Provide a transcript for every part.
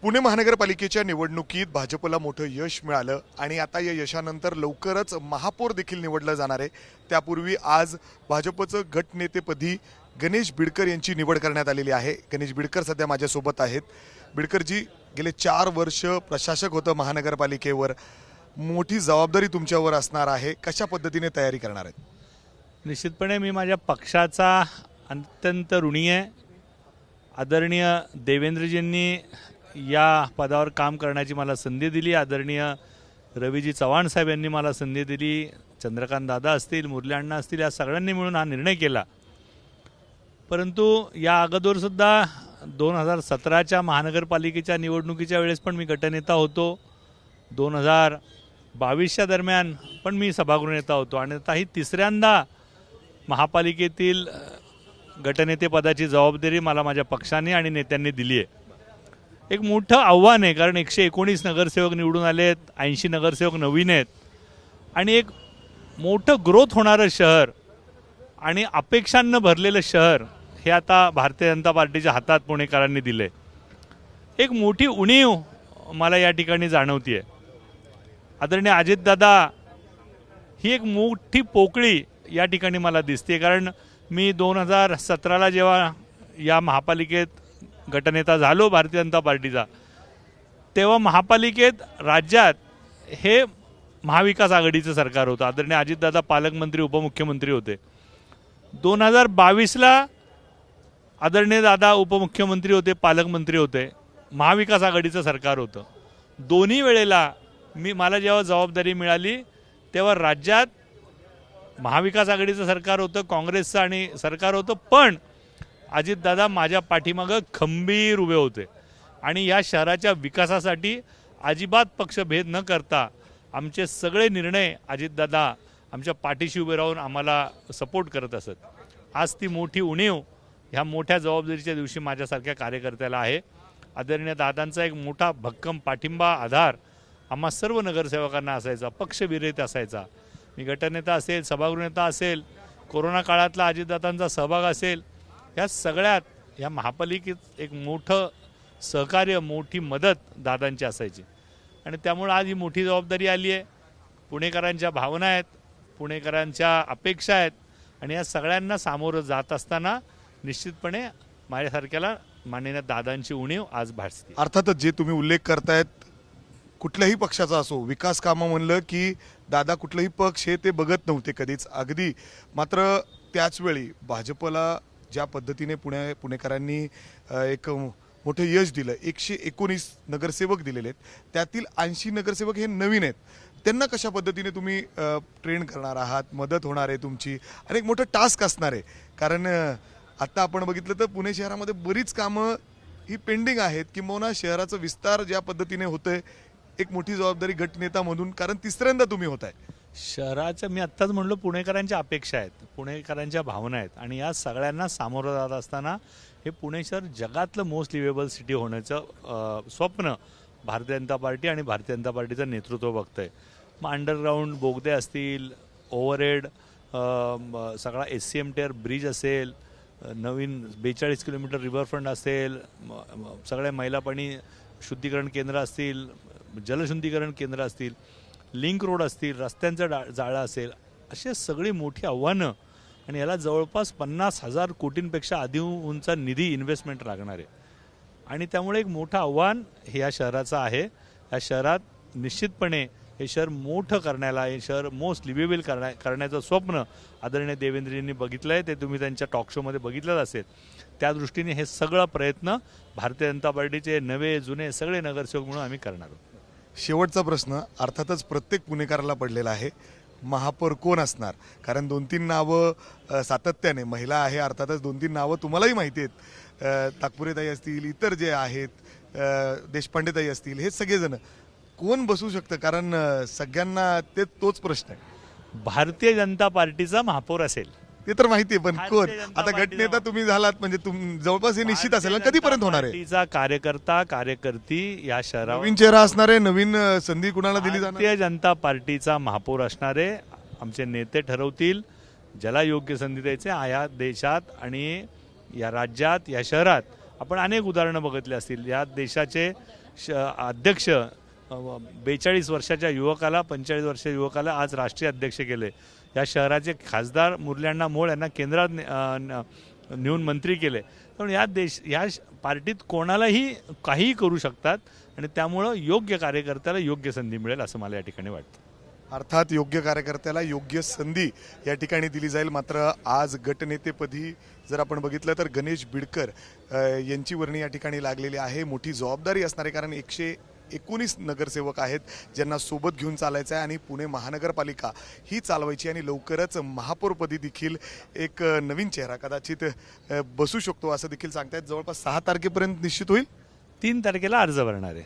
पुणे महानगरपालिकेच्या निवडणुकीत भाजपला मोठं यश मिळालं आणि आता या यशानंतर लवकरच महापौर देखील निवडलं जाणार आहे। त्यापूर्वी आज भाजपचं गटनेतेपदी गणेश बिडकर यांची निवड करण्यात आलेली आहे। गणेश बिडकर सध्या माझ्यासोबत आहेत। बिडकरजी, गेले 4 वर्ष प्रशासक होतं महानगरपालिकेवर, मोठी जबाबदारी तुमच्यावर असणार आहे, कशा पद्धतीने तयारी करणार आहेत? निश्चितपणे मी माझ्या पक्षाचा अत्यंत ऋणी आहे। आदरणीय देवेंद्रजींनी या पदावर काम करण्याची मला संधी दिली। आदरणीय रवीजी चव्हाण साहेब यांनी मला संधी दिली, चंद्रकांत दादा असतील, मुरली अण्णा असतील, या सगळ्यांनी मिळून हा निर्णय केला। परंतु या अगोदर सुद्धा 2017च्या महानगरपालिकेच्या निवडणुकीच्या वेळेस पण मी गटनेता होतो, 2022च्या दरम्यान पण मी सभागृह नेता होतो आणि आताही तिसऱ्यांदा महापालिकेतील गटनेतेपदाची जबाबदारी मला माझ्या पक्षाने आणि नेत्यांनी दिली आहे। एक मोठं आव्हान आहे, कारण 119 नगरसेवक निवडून आलेत, 80 नगरसेवक नवीन आहेत आणि एक मोठं ग्रोथ होणारं शहर आणि अपेक्षांना भरलेलं शहर हे आता भारतीय जनता पार्टीच्या हातात पुणेकरांनी दिले। एक मोठी उणीव मला या ठिकाणी जाणवते आहे। आदरणीय अजितदादा ही एक मोठी पोकळी या ठिकाणी मला दिसते, कारण मी 2017ला जेव्हा या महापालिकेत गटनेता झालो भारतीय जनता पार्टीचा, तेव्हा महापालिकेत राज्यात हे महाविकास आघाडीचं सरकार होतं। आदरणीय अजितदादा पालकमंत्री उपमुख्यमंत्री होते। 2022ला आदरणीय दादा उपमुख्यमंत्री होते, पालकमंत्री होते, महाविकास आघाडीचं सरकार होतं। दोन्ही वेळेला मला जेव्हा जबाबदारी मिळाली तेव्हा राज्यात महाविकास आघाडीचं सरकार होतं, काँग्रेसचं आणि सरकार होतं, पण अजितदादा माझ्या पाठीमागं खंबीर उभे होते आणि या शहराच्या विकासासाठी अजिबात पक्षभेद न करता आमचे सगळे निर्णय अजितदादा आमच्या पाठीशी उभे राहून आम्हाला सपोर्ट करत असत। आज ती मोठी उणीव ह्या मोठ्या जबाबदारीच्या दिवशी माझ्यासारख्या कार्यकर्त्याला आहे। आदरणीय दादांचा एक मोठा भक्कम पाठिंबा, आधार आम्हा सर्व नगरसेवकांना असायचा, पक्षविरहित असायचा। मी गटनेता असेल, सभागृह नेता असेल, कोरोना काळातला अजितदादांचा सहभाग असेल, या सगळ्यात या महापालिकेत एक मोठं सहकार्य, मोठी मदत दादांची असायची आणि त्यामुळे आज ही मोठी जबाबदारी आली आहे। पुणेकरांच्या भावना आहेत, पुणेकरांच्या अपेक्षा आहेत आणि या सगळ्यांना सामोरं जात असताना निश्चितपणे माझ्यासारख्याला माननीय दादांची उणीव आज भासते। अर्थातच जे तुम्ही उल्लेख करतायत, कुठल्याही पक्षाचा असो, विकास कामं म्हणलं की दादा कुठलाही पक्ष हे ते बघत नव्हते कधीच, अगदी। मात्र त्याचवेळी भाजपला ज्या पद्धतीने पुणेकरांनी एक मोठं यश दिलं, 119 नगरसेवक दिलेले आहेत, त्यातील 80 नगरसेवक हे नवीन आहेत, त्यांना कशा पद्धतीने तुम्ही ट्रेन करणार आहात, मदत होणार आहे तुमची आणि एक मोठं टास्क असणार आहे। कारण आता आपण बघितलं तर पुणे शहरामध्ये बरीच कामं ही पेंडिंग आहेत, किंबहुना शहराचा विस्तार ज्या पद्धतीने होतोय, एक मोठी जबाबदारी गटनेता म्हणून, कारण तिसऱ्यांदा तुम्ही होताय शहराचं। मी आत्ताच म्हणलो, पुणेकरांच्या अपेक्षा आहेत, पुणेकरांच्या भावना आहेत आणि या सगळ्यांना सामोरं जात असताना हे पुणे शहर जगातलं मोस्ट लिव्हेबल सिटी होण्याचं स्वप्न भारतीय जनता पार्टी आणि भारतीय जनता पार्टीचं नेतृत्व बघतंय। मग अंडरग्राऊंड बोगदे असतील, ओव्हरहेड, सगळा SCM टेअर ब्रिज असेल, नवीन 42 किलोमीटर रिव्हरफ्रंट असेल, सगळ्या मैला पाणी शुद्धीकरण केंद्र असतील, जलशुद्धीकरण केंद्र असतील, लिंक रोड असतील, रस्त्यांचं जाळं असेल, असे सगळी मोठी आव्हानं आणि याला जवळपास 50,000 कोटींपेक्षा अधिकचा निधी इन्व्हेस्टमेंट लागणार आहे आणि त्यामुळे एक मोठं आव्हान हे या शहराचं आहे। या शहरात निश्चितपणे हे शहर मोठं करण्याला, हे शहर मोस्ट लिव्हेबल करण्याचं स्वप्न आदरणीय देवेंद्रजींनी बघितलं आहे, ते तुम्ही त्यांच्या टॉक शोमध्ये बघितलं असेल। त्या दृष्टीने हे सगळं प्रयत्न भारतीय जनता पार्टीचे नवे जुने सगळे नगरसेवक म्हणून आम्ही करणार आहोत। शेवटचा प्रश्न अर्थातच प्रत्येक पुणेकराला पडलेला आहे, महापौर कोण असणार? कारण 2-3 नावं सातत्याने, महिला आहे अर्थातच, 2-3 नावं तुम्हालाही माहिती आहेत, ताकपुरेताई असतील, इतर जे आहेत, देशपांडेताई असतील, हे सगळेजण कोण बसू शकतं? कारण सगळ्यांना तोच प्रश्न आहे। भारतीय जनता पार्टीचा महापौर असेल ते तर माहिती आहे, पण कोण? आता गटनेता तुम्ही झालात म्हणजे जवळपास हे निश्चित असेल, कधीपर्यंत होणार आहे? पार्टीचा कार्यकर्ता, कार्यकर्ती या शहरावर नवीन चेहरा असणार आहे, नवीन संधी कुणाला दिली जाणार? भारतीय जनता पार्टीचा महापौर असणारे आमचे नेते ठरवतील, ज्याला योग्य संधी द्यायचे। या देशात आणि या राज्यात, या शहरात आपण अनेक उदाहरणं बघितली असतील। या देशाचे अध्यक्ष 42 वर्षाच्या युवकाला 45 वर्षाच्या युवकाला आज राष्ट्रीय अध्यक्ष केले. या शहराचे खासदार मुरली मोळ यांना केंद्रात नेऊन मंत्री केले. पण या पार्टीत कोणालाही काहीही करू शकतात आणि त्यामुळं योग्य कार्यकर्त्याला योग्य संधी मिळेल असं मला या ठिकाणी वाटतं. अर्थात योग्य कार्यकर्त्याला योग्य संधी या ठिकाणी दिली जाईल. मात्र आज गटनेतेपदी जर आपण बघितलं तर गणेश बिडकर यांची वर्णी या ठिकाणी लागलेली आहे. मोठी जबाबदारी असणारे, कारण 119 नगरसेवक आहेत ज्यांना सोबत घेऊन चालायचं आहे आणि पुणे महानगरपालिका ही चालवायची आणि लवकरच महापौरपदी देखील एक नवीन चेहरा कदाचित बसू शकतो असं देखील सांगतायत. जवळपास 6 तारखेपर्यंत निश्चित होईल. 3 तारखेला अर्ज भरणार आहे.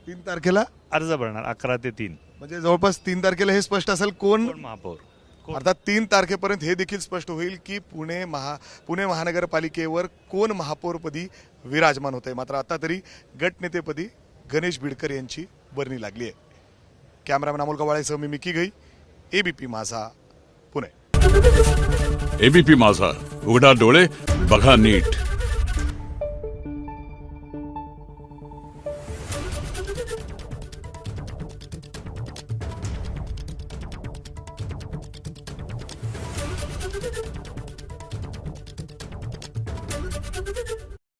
3 तारखेला अर्ज भरणार 11 ते 3 म्हणजे जवळपास 3 तारखेला हे स्पष्ट असेल कोण महापौर. अर्थात 3 तारखेपर्यंत हे देखील स्पष्ट होईल की पुणे महानगरपालिकेवर कोण महापौरपदी विराजमान होत आहे. मात्र आता तरी गटनेतेपदी गणेश बिडकर यांची वर्णी लागली आहे. कॅमेरामॅन अमोल गवाळेसह मी मिकी घई, एबीपी माझा, पुणे. एबीपी माझा, उघडा डोळे बघा नीट.